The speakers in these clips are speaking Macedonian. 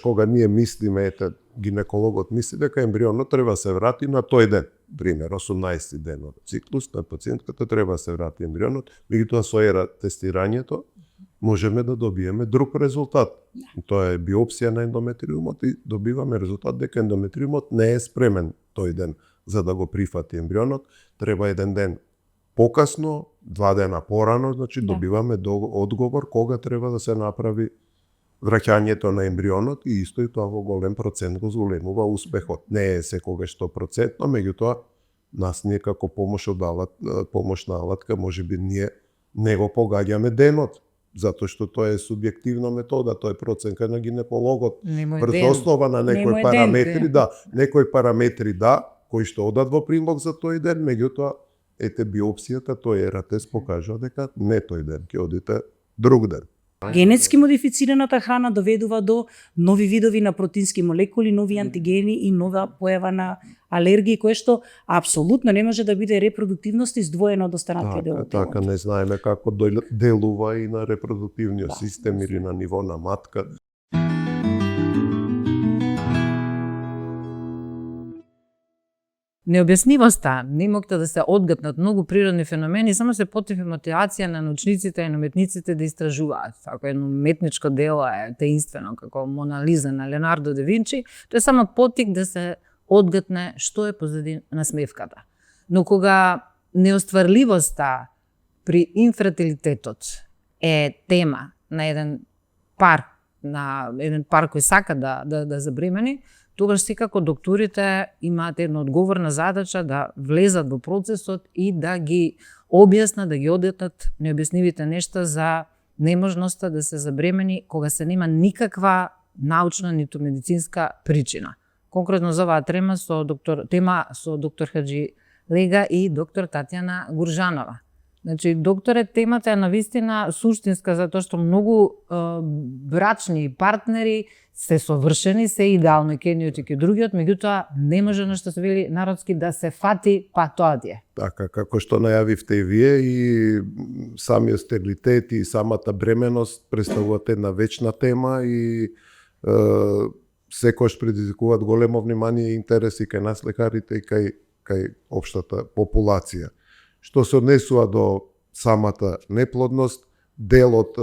Кога ние мислиме, гинекологот мисли дека ембрионот треба се врати на тој ден, пример 18 ден од циклус на пациентката треба се врати ембрионот, меѓутоа со ера тестирањето можеме да добиеме друг резултат. Тоа е биопсија на ендометриумот и добиваме резултат дека ендометриумот не е спремен тој ден за да го прифати ембрионот, треба еден ден покасно, 2 дена порано, значи добиваме одговор кога треба да се направи враќањето на ембрионот и исто и тоа во голем процент го зголемува успехот. Не е секогаш 100%, меѓутоа нас ние како помошна алатка можеби ние не го погаѓаме денот, затоа што тоа е субјективна метода, тоа е проценка на гинекологот врз основа на некои параметри, некои параметри кои што одат во прилог за тој ден, меѓутоа биопсијата, тој ератест покажува дека не тој ден, ќе одите друг ден. Генетски модифицираната храна доведува до нови видови на протеински молекули, нови антигени и нова појава на алергии, кое што апсолутно не може да биде репродуктивност издвоена од останатите дел од телото. Така, не знаеме како делува и на репродуктивниот систем или на ниво на матка. Необјаснивоста, немокта да се одгатнат многу природни феномени, само се потифи мотивација на научниците и на уметниците да истражуваат. Ако едно уметничко дело е таинствено, како Мона Лиза на Леонардо да Винчи, тоа е само потик да се одгатне што е позади насмевката. Но кога неостварливоста при инфертилитетот е тема на еден пар кој сака да забремени, тогаш секако докторите имаат една одговорна задача да влезат во процесот и да ги објаснат, да ги одетат необјаснивите нешта за неможноста да се забремени кога се нема никаква научна ниту медицинска причина. Конкретно за оваа тема со доктор Хаджи Лега и доктор Татјана Гуржанова. Значи, докторе, темата е навистина суштинска, затоа што многу брачни партнери се совршени, се идеално ке едниот и ке другиот, меѓутоа не може нешто се вели народски да се фати, па тоа ти е. Така, како што најавивте и вие, и самиот стерилитет и самата бременост представуваат една вечна тема и секојаш предизвикуваат големо внимание и интерес и кај нас лекарите и кај општата популација. Што се однесува до самата неплодност, дел од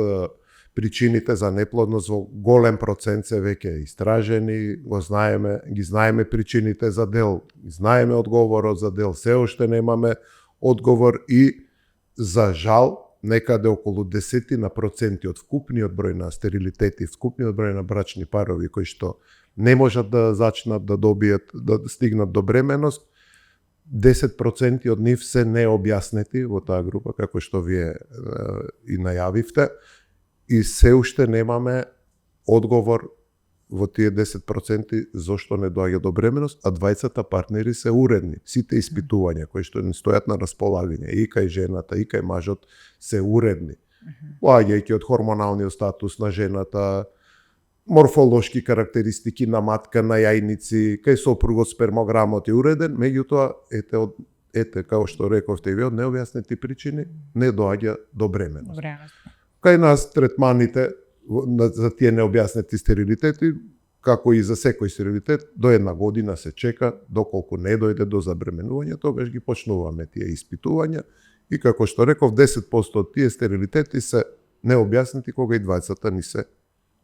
причините за неплодност во голем процент се веќе истражени, ги знаеме причините за дел, знаеме одговорот за дел, се уште немаме одговор и за жал некаде околу 10% од вкупниот број на стерилитети, вкупниот број на брачни парови кои што не можат да зачнат да добијат, да стигнат до бременост, 10% од нив се необјаснети во таа група, како што вие и најавивте, и се уште немаме одговор во тие 10% зошто не доаѓа до бременост, а двајцата партнери се уредни. Сите испитувања кои што не стојат на располагање и кај жената и кај мажот се уредни. Поаѓајќи од хормоналниот статус на жената, морфолошки карактеристики на матка, на јајници, кај сопругот спермограмот е уреден, меѓутоа како што рековте и вие, од необјаснети причини не доаѓа до бременост. Кај нас третманите за тие необјаснети стерилитети, како и за секој стерилитет, до 1 година се чека, доколку не дојде до забременување, тогаш ги почнуваме тие испитувања и како што реков, 10% од тие стерилитети се необјаснети кога и двајцата ни се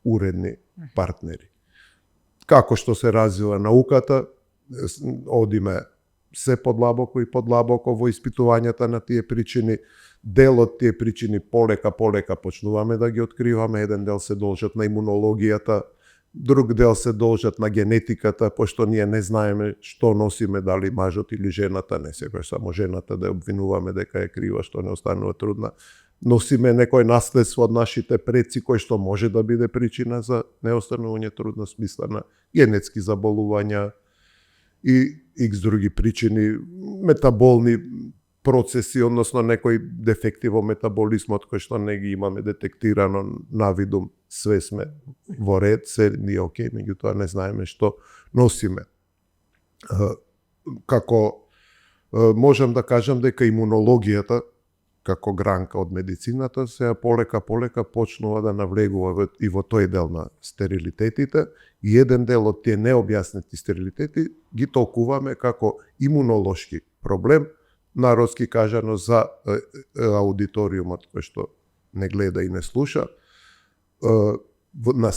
уредни партнери. Како што се развива науката, одиме се подлабоко и подлабоко во испитувањата на тие причини. Дел од тие причини полека почнуваме да ги откриваме. Еден дел се должат на имунологијата, друг дел се должат на генетиката, пошто ние не знаеме што носиме, дали мажот или жената, не секој само жената да обвинуваме дека е крива што не останува трудна. Носиме некој наследство од нашите предци кој што може да биде причина за неостанување трудна, смисла на генетски заболувања и икс други причини, метаболни процеси, односно некои дефекти во метаболизмот кои што не ги имаме детектирано навидум, све сме во ред, се ни окей, меѓутоа не знаеме што носиме. Како можам да кажам дека имунологијата како гранка од медицината, сега полека почнува да навлегува и во тој дел на стерилитетите, и еден дел од тие необјаснети стерилитети ги толкуваме како имунолошки проблем, народски кажано за аудиториумот кој што не гледа и не слуша.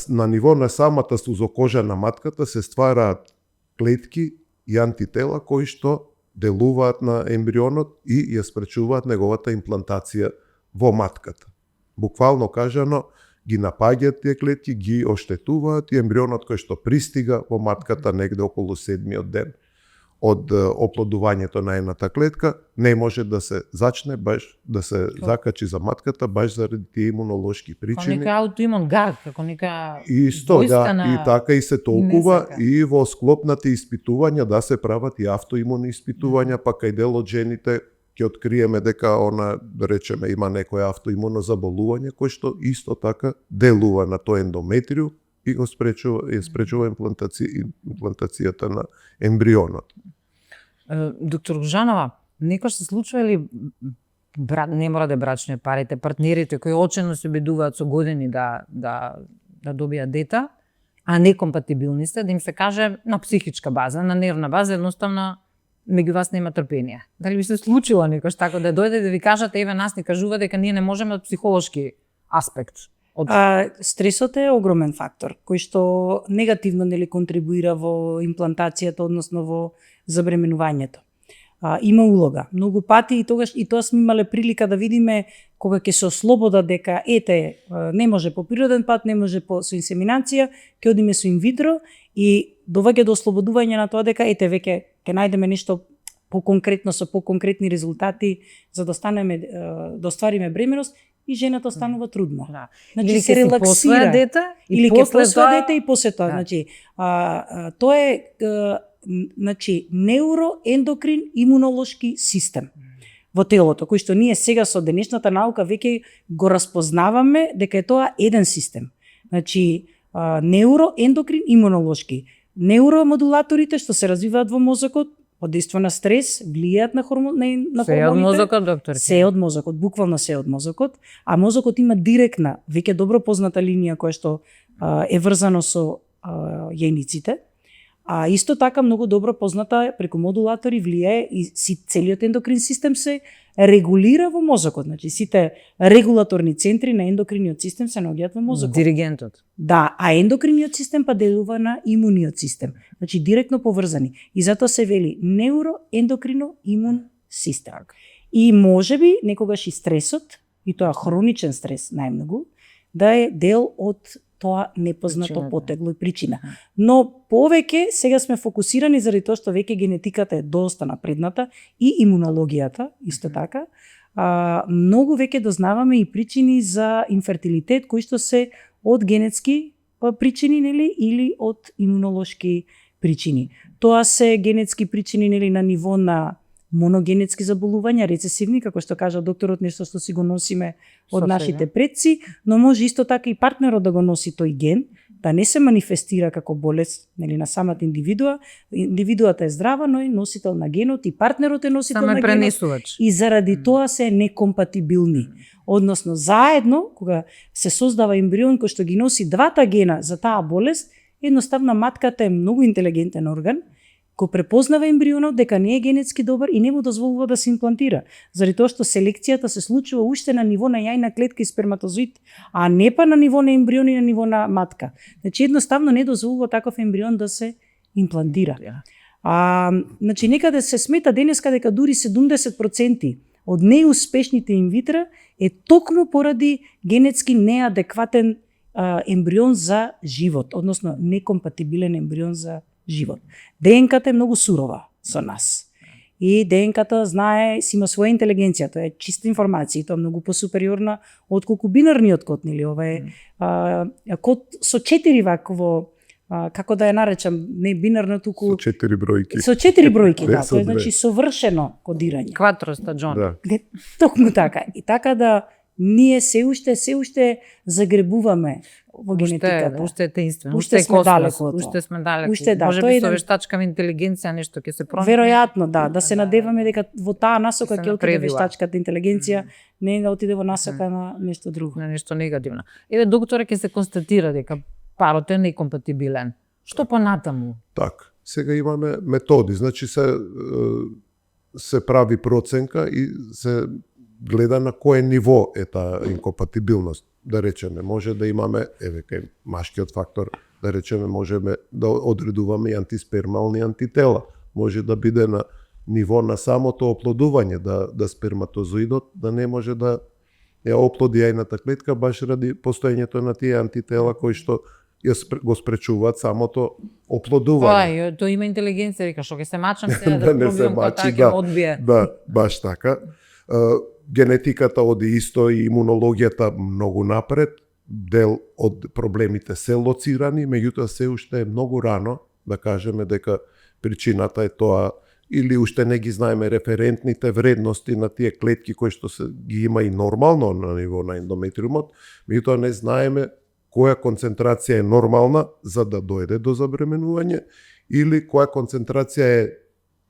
На ниво на самата сузокожа на матката се ствараат клетки и антитела кои што делуваат на ембрионот и ја спречуваат неговата имплантација во матката. Буквално кажано, ги напаѓаат тие клетки, ги оштетуваат и ембрионот кој што пристига во матката негде околу 7-миот ден од оплодувањето на едната клетка, не може да се зачне баш да се закачи за матката баш заради тие имунолошки причини. Како нека аутоимун гад, како нека Исто, да, на... и така и се толкува несака. и во склоп на тие испитувања да се прават и автоимуни испитувања, па кај дел од жените ќе откриеме дека она, да речеме, има некој автоимуно заболување кој што исто така делува на тој ендометриум и го спречува имплантацијата на ембрионот. Доктор Гужанова, некош се случува ли не мора да брачни парите, партнерите кои очено се обидуваат со години да добијат дете, а некомпатибилни сте, да им се каже на психичка база, на нервна база, едноставно меѓу вас нема трпение. Дали би се случило некош така да дојде да ви кажат, еве нас ни кажува дека ние не можеме од психолошки аспект? Стресот е огромен фактор кој што негативно контрибуира во имплантацијата, односно во забременувањето. Има улога. Многу пати и тогаш и тоа сме имале прилика да видиме кога ќе се ослобода дека не може по природен пат, не може со инсеминација, ќе одиме со инвитро и доваѓа до ослободување на тоа дека веќе ќе најдеме нешто поконкретно со поконкретни резултати за да да оствариме бременост и жената станува трудна. Да. Значи или се релаксира дете или ќе посвои дете и после тоа. Да. Значи тоа е неуроендокрин имунолошки систем во телото, кој што ние сега со денешната наука веќе го распознаваме дека е тоа еден систем. Значи неуроендокрин имунолошки. Неуромодулаторите што се развиваат во мозокот под дејство на стрес влијаат на хормоните. Се од мозокот, доктор. Се од мозокот, буквално се од мозокот, а мозокот има директна, веќе добро позната линија која што е врзано со јајниците. А исто така многу добро позната преку модулатори влијае и целиот ендокрин систем се регулира во мозокот. Значи сите регулаторни центри на ендокриниот систем се наоѓаат во мозокот. Диригентот. Да, а ендокриниот систем па делува на имуниот систем. Значи директно поврзани. И затоа се вели неуроендокрино имун систем. И можеби некогаш и стресот, и тоа хроничен стрес најмногу, да е дел од тоа непознато потегло и причина. Но повеќе сега сме фокусирани заради тоа што веќе генетиката е доста напредната и имунологијата исто така. Многу веќе дознаваме и причини за инфертилитет кои што се од генетски причини, или од имунолошки причини. Тоа се генетски причини на ниво на моногенетски заболувања, рецесивни, како што кажа докторот, нешто што си го носиме од нашите предци, но може исто така и партнерот да го носи тој ген, да не се манифестира како болест на самата индивидуа. Индивидуата е здрава, но е носител на генот и партнерот е носител на генот. И заради тоа се некомпатибилни. Односно, заедно, кога се создава ембрион кој што ги носи двата гена за таа болест, едноставно матката е многу интелигентен орган, го препознава ембрионот дека не е генетски добар и не му дозволува да се имплантира. Заради тоа што селекцијата се случува уште на ниво на јајна клетка и сперматозоид, а не па на ниво на ембрион и на ниво на матка. Значи едноставно не дозволува таков ембрион да се имплантира. Значи некаде се смета денеска дека дури 70% од неуспешните инвитра е токму поради генетски неадекватен ембрион за живот, односно некомпатибилен ембрион за живот. ДНК-та е многу сурова со нас. И ДНК-та знае, си има своја интелигенција, тоа е чиста информација, тоа е многу посупериорна отколку бинарниот код, ова е код со 4 ваково, како да ја наречам, не бинарно, туку со 4 бројки. Со 4 бројки, да, тоа е значи совршено кодирање. Кватро стаџон. Да. Токму така. И така да ние се уште загребуваме во генетиката. Уште е таинствено, Уште уште е сме космос, далеку од тоа. уште сме далеку. Уште да, Може тоа би е со еден- вештачкава интелигенција нешто ќе се промени. Веројатно да се надеваме дека во таа насока Се ќе отиде напредува. вештачката интелигенција, не да отиде во насока на нешто друго. На нешто негативно. Еве докторе ќе се констатира дека парот е некомпатибилен. Што понатаму? Така. Сега имаме методи, значи се прави проценка и се гледа на кое ниво е таа инкомпатибилност. Да речеме, може да имаме, еве кај машкиот фактор, да речеме, можеме да одредуваме и антиспермални антитела. Може да биде на ниво на самото оплодување, да сперматозоидот да не може да ја оплоди јајната клетка баш ради постоењето на тие антитела кои што го спречуваат самото оплодување. Тоа има интелигенција, вика, што ќе се мачам сега Да да не се пробивам која мачи, таа ќе ме одбие. Да, баш така. Генетиката оди исто и имунологијата многу напред. Дел од проблемите се лоцирани, меѓутоа се уште е многу рано да кажеме дека причината е тоа или уште не ги знаеме референтните вредности на тие клетки кои што се ги има и нормално на ниво на ендометриумот, меѓутоа не знаеме која концентрација е нормална за да дојде до забременување или која концентрација е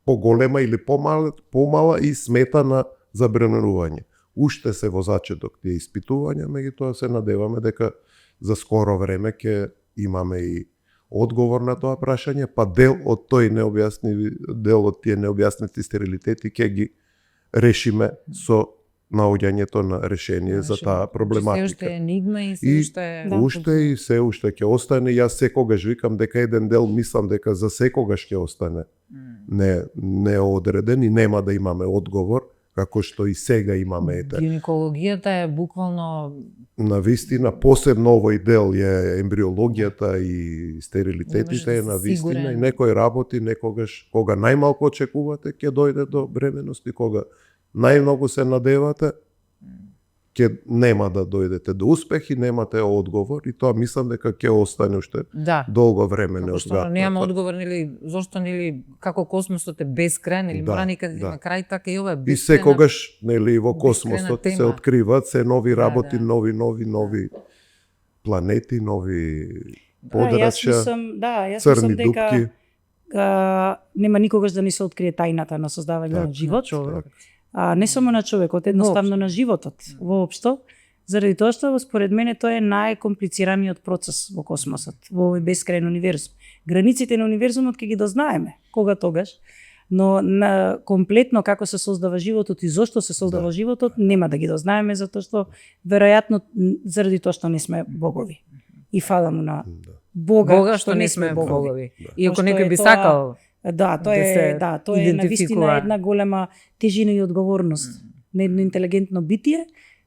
поголема или помала и смета на забременување. Уште се во зачеток тие испитувања, меѓутоа се надеваме дека за скоро време ќе имаме и одговор на тоа прашање, па дел од тие необјаснети стерилитети ќе ги решиме со наоѓањето на решение за таа проблематика. Се уште е енигма и се уште И се уште ќе остане. Јас секогаш викам дека еден дел мислам дека за секогаш ќе остане не одреден и нема да имаме одговор, како што и сега имаме ете. Гинекологијата е буквално На вистина, посебно овој дел е ембриологијата и стерилитетите е на вистина и некој работи некогаш кога најмалку очекувате ќе дојде до бременост и кога најмногу се надевате ќе нема да дојдете до успех и немате одговор и тоа мислам дека ќе остане уште долго време неодгатнато. Немаме одговор нели зошто нели како космосот е бескраен или мора некаде да има крај, така и ова е бескрајна. И секогаш нели во космосот се откриваат се нови работи, нови планети, нови подрачја, црни дупки. Нема никогаш да не се открие тајната на создавање на живот. Не само на човекот, едноставно на животот воопшто, заради тоа што според мене тоа е најкомплицираниот процес во космосот, во овој бескрајен универзум. Границите на универзумот ќе ги дознаеме кога тогаш, но комплетно како се создава животот и зошто се создава животот нема да ги дознаеме затоа што веројатно заради тоа што не сме богови. И фала му на Бога што не сме богови. И ако некој би сакал тоа е навистина една голема тежина и одговорност на едно интелигентно битие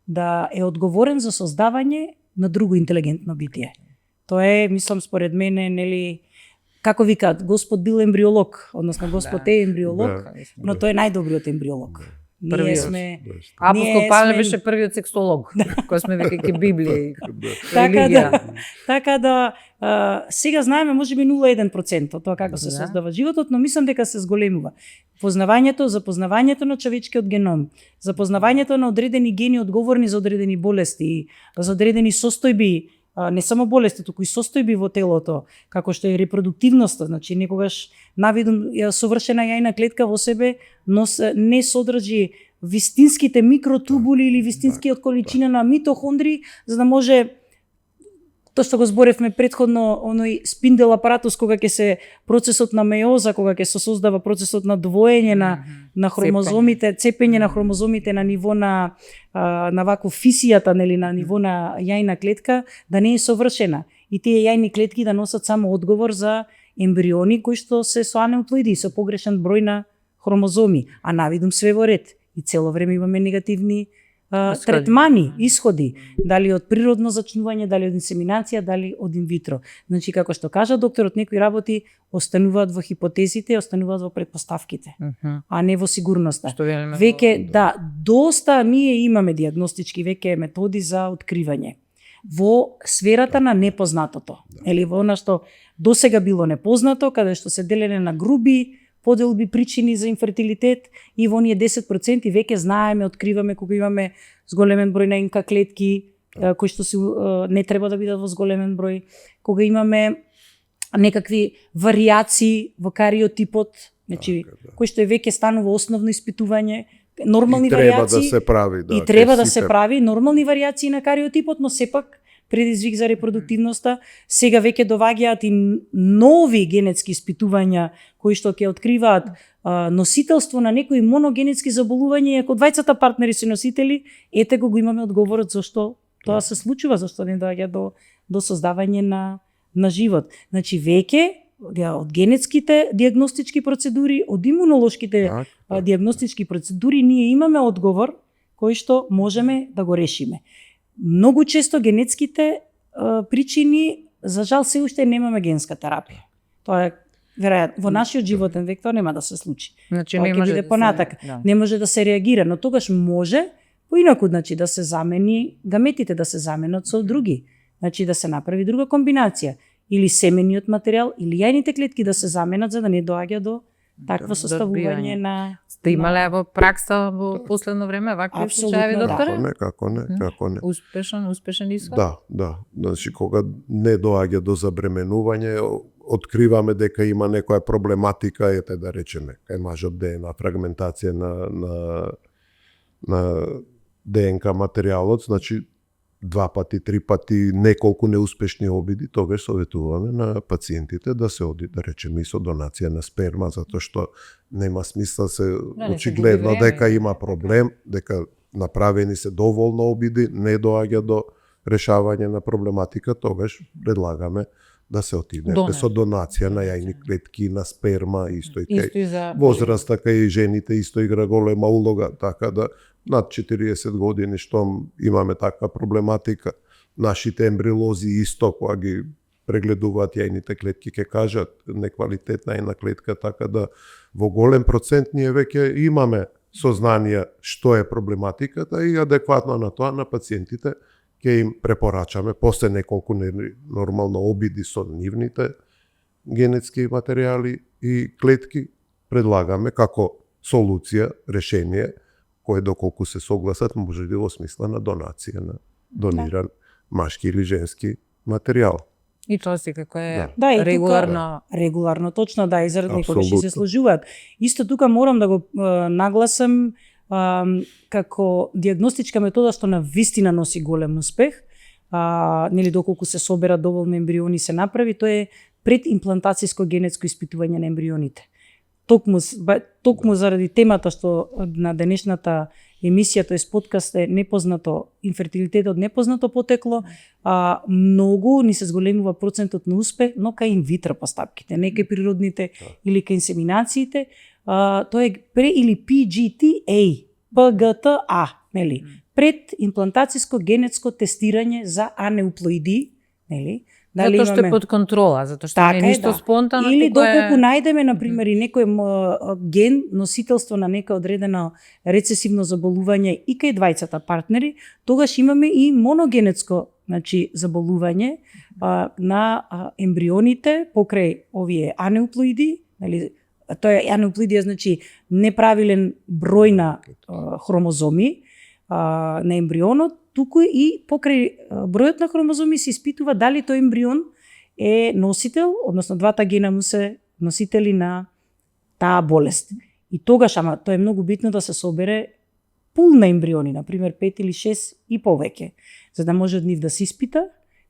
да е одговорен за создавање на друго интелигентно битие. Тоа е, мислам, според мене, нели, како викаат, Господ бил ембриолог, односно Господ е ембриолог, но тој е најдобриот ембриолог. Ние сме Апостол Павле беше првиот сексолог, кој сме веќе ке Библија и така да сега знаеме можеби 0,1% од тоа како се создава животот, но мислам дека се зголемува. Запознавањето на човечкиот геном, запознавањето на одредени гени одговорни за одредени болести, за одредени состојби, не само болести, туку и состојби во телото, како што е репродуктивноста, значи некогаш навидум совршена јајна клетка во себе, но не содржи вистинските микротубули или вистинскиот количина на митохондри, за да може тоа што го зборевме претходно, оној спиндел апаратус кога ќе се процесот на меоза, кога ќе се создава процесот на двоење на хромозомите, цепење на хромозомите на ниво на вако фисијата, нели, на ниво на јајна клетка, да не е совршена. И тие јајни клетки да носат само одговор за ембриони кои што се со анеуплоиди, со погрешен број на хромозоми, а навидум све во ред. И цело време имаме негативни третмани, исходи, дали од природно зачнување, дали од инсеминација, дали од инвитро. Значи, како што кажа докторот, некои работи остануваат во хипотезите, остануваат во предпоставките, а не во сигурноста. Веќе, доста ние имаме диагностички веќе методи за откривање во сферата на непознатото. Или во она што досега било непознато, каде што се делеле на груби поделби причини за инфертилитет и во оние 10% веќе знаеме, откриваме кога имаме зголемен број на НК клетки, кои што не треба да бидат во зголемен број, кога имаме некакви варијации во кариотипот, значи кој што веќе станува основно испитување, нормални и треба варијации да се прави, да. и треба да се прави нормални варијации на кариотипот, но сепак предизвик за репродуктивноста. Сега веќе доваѓаат и нови генетски испитувања кои што ќе откриваат носителство на некои моногенетски заболувања, и ако двајцата партнери се носители, ете го имаме одговорот зашто тоа се случува, зашто не доаѓа до создавање на живот. Значи веќе од генетските диагностички процедури, од имунолошките диагностички процедури ние имаме одговор кој што можеме да го решиме. Многу често генетските причини, за жал, се уште немаме генска терапија. Тоа е веројатно во нашиот животен век тоа нема да се случи. Значи Тоа не ќе може биде да понатака. Не може да се реагира, но тогаш може поинаку, значи да се замени гаметите, да се заменат со други. Значи да се направи друга комбинација, или семениот материјал, или јајните клетки да се заменат за да не доаѓа до такво составување на... Сте имале во пракса во последно време вакви случаи, докторе? Како не. Успешен исход? Да. Значи кога не доаѓа до забременување, откриваме дека има некоја проблематика, ете да речеме, кај мажот ДНК фрагментација на ДНК материјалот, значи 2 пати, 3 пати, неколку неуспешни обиди, тогаш советуваме на пациентите да се оди, да речеме, и со донација на сперма, затоа што нема смисла се очигледно дека има проблем, дека направени се доволно обиди, не доаѓа до решавање на проблематика, тогаш предлагаме да се отиде со донација на јајни клетки, на сперма, исто и кај возраста, кај жените исто игра голема улога, така да над 40 години што имаме таква проблематика, нашите ембриолози исто кога ги прегледуваат јајните клетки ќе кажат неквалитетна една клетка, така да во голем процент ние веќе имаме сознание што е проблематиката и адекватно на тоа на пациентите ќе им препорачаме после неколку нормално обиди со нивните генетски материјали и клетки, предлагаме како солуција, решение, кое доколку се согласат може да во смисла на донација на дониран машки или женски материјал. И тоа се како е регуларно. Регуларно, точно, да, и заради некогаш се сложуваат. Исто тука морам да го нагласам како диагностичка метода што на вистина носи голем успех, нели доколку се соберат доволно ембриони се направи, тоа е предимплантацијско генетско испитување на ембрионите. Токму заради темата што на денешната емисија, тоест подкаст е непознато, инфертилитетот непознато потекло, многу ни се зголемува процентот на успех, но кај инвитро постапките, не кај природните или кај инсеминациите, тоа е или PGTA, PGTA, нели? Предимплантацијско генетско тестирање за анеуплоиди, нели? Дали затоа што е под контрола, затоа што не е ништо спонтано. Или доколку најдеме, например, и некој ген, носителство на нека одредено рецесивно заболување и кај двајцата партнери, тогаш имаме и моногенетско, значи, заболување на ембрионите покрај овие анеуплоиди, нели? Тоа е анеуплоидија, значи неправилен број на хромозоми на ембрионот, туку и покрај бројот на хромозоми се испитува дали тој ембрион е носител, односно двата гена му се носители на таа болест. И тогаш, ама тоа е многу битно да се собере пул на ембриони, например 5 или 6 и повеќе, за да може од нив да се испита,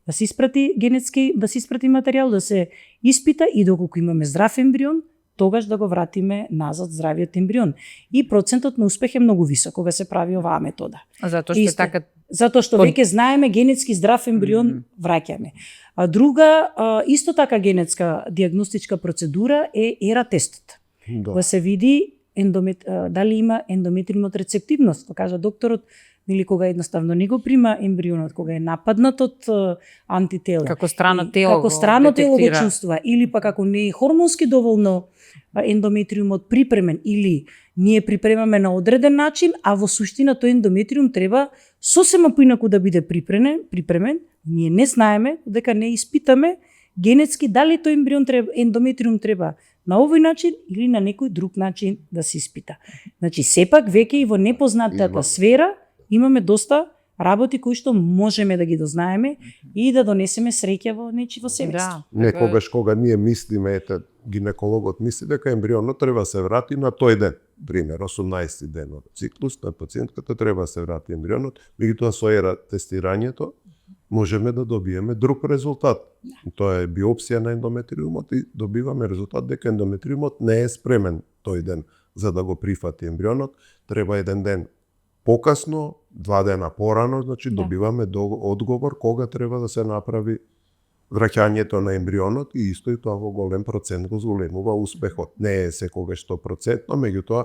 да се испрати генетски, да се испрати материјал, да се испита и доколку имаме здрав ембрион, тогаш да го вратиме назад здравиот ембрион. И процентот на успех е многу висок кога се прави оваа метода. Затоа што така затоа што веќе знаеме генетски здрав ембрион враќаме. А друга исто така генетска диагностичка процедура е ERA тестот. Да се види дали има ендометриумот рецептивност, тоа кажа докторот, или кога едноставно не го прима ембрионот, кога е нападнат од антитела. Како страно тело го чувствува, или пак ако не е хормонски доволно ендометриумот припремен, или ние припремаме на одреден начин, а во суштина тој ендометриум треба сосема поинаку да биде припремен, ние не знаеме, дека не испитаме генетски дали тој ембрион треба, ендометриум треба на овој начин или на некој друг начин да се испита. Значи сепак веќе и во непознатата сфера имаме доста работи кои што можеме да ги дознаеме и да донесеме среќа во нечиво семејство. Некогаш кога ние мислиме, гинекологот мисли дека ембрионот треба се врати на тој ден, пример 18 ден од циклус на пациентката треба се врати ембрионот, меѓутоа со тестирањето можеме да добиеме друг резултат. Тоа е биопсија на ендометриумот и добиваме резултат дека ендометриумот не е спремен тој ден за да го прифати ембрионот, треба еден ден покасно, 2 дена порано, значи добиваме одговор кога треба да се направи враќањето на ембрионот и исто и тоа во голем процент го зголемува успехот. Не е секогаш 100%, меѓутоа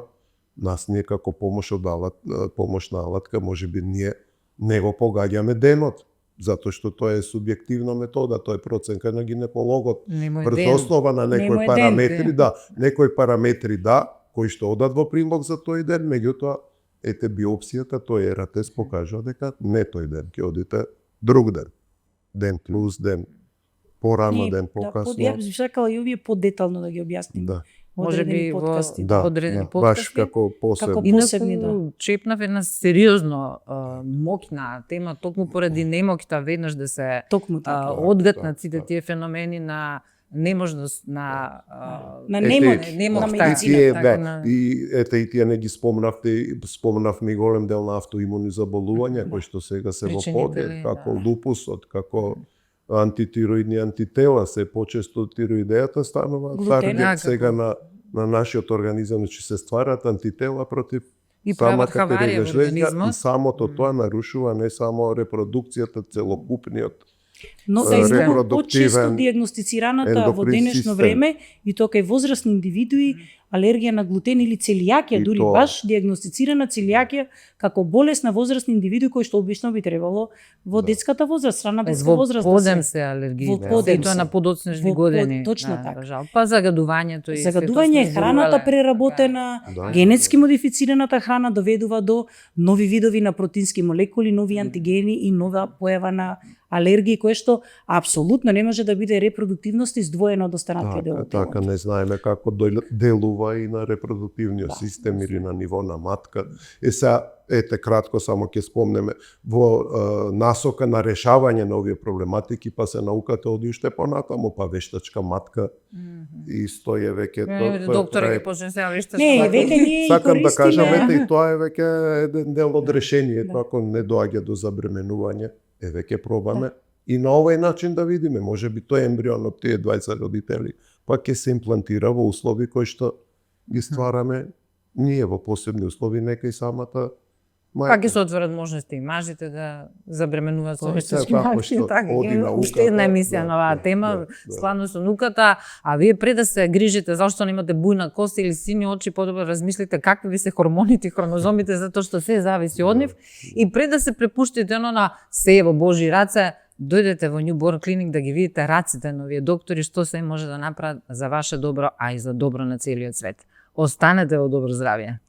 нас ние како помошна алатка можеби ние не го погаѓаме денот, затоа што тоа е субјективна метода, тоа е проценка на гинекологот врз основа на некои параметри, некои параметри кои што одат во прилог за тој ден, меѓутоа биопсијата, тој тест покажа дека не тој ден, ќе одите друг ден. Ден плюс, ден порано, ден покасно. Ја би сакала и овие подетално да ги објасниме. Да. Можеби во одредени подкасти. Баш како посебни, чепнав една сериозно моќна тема, токму поради немоќта веднаш да се одгатнат сите тие феномени на неможност на медицината. И тие не ги спомнавме и голем дел на автоимуни заболувања кои што сега се во поде, како лупусот, како антитироидни антитела, се почесто тироидејата станува таргет сега на нашиот организам, че се стварат антитела против самата передна жлеза и самото тоа нарушува не само репродукцијата, целокупниот но почесто диагностицираната во денешно време и тоа кај возрастни индивидуи алергија на глутен или целијакија, дури баш диагностицирана целијакија како болест на возрастни индивидуи кои што обично би требало во детската возраст, рана детска возраст. Во подем се алергија, и тоа на подоцнежни години. Точно така. Па загадувањето и загадување, храната преработена, генетски модифицираната храна доведува до нови видови на протеински молекули, нови антигени и нова појава на алергии кои што апсолутно не може да биде репродуктивност издвоена од останатите делови. Така не знаеме како делува и на репродуктивниот систем или на ниво на матка. Кратко само ќе спомнеме во насока на решавање на овие проблематики, па се науката оди уште понатаму, па вештачка матка исто е веќе доктора ќе почне се вештачка. Не, веќе ние сакам да кажам и тоа е веќе еден дел од решението, ако не доаѓа до забременување, веќе пробаме и на овој начин да видиме, можеби тој ембрион од тие 20 родители па ќе се имплантира во услови кои што ги ствараме ние во посебни услови, нека и самата мајка. Па ќе се отворат можности и мажите да забременуваат со вештачки матки. Уште една емисија на оваа тема, складно со науката, а вие пред да се грижите зашто немате бујна коса или сини очи, подобро размислите какви ви се хормоните и хромозомите, затоа што се зависи од нив, и пред да се препуштите на се во Божи раце, дојдете во Newborn Clinic да ги видите раците на овие доктори што се може да направат за ваше добро, а и за добро на целиот свет. Останете во добро здравје.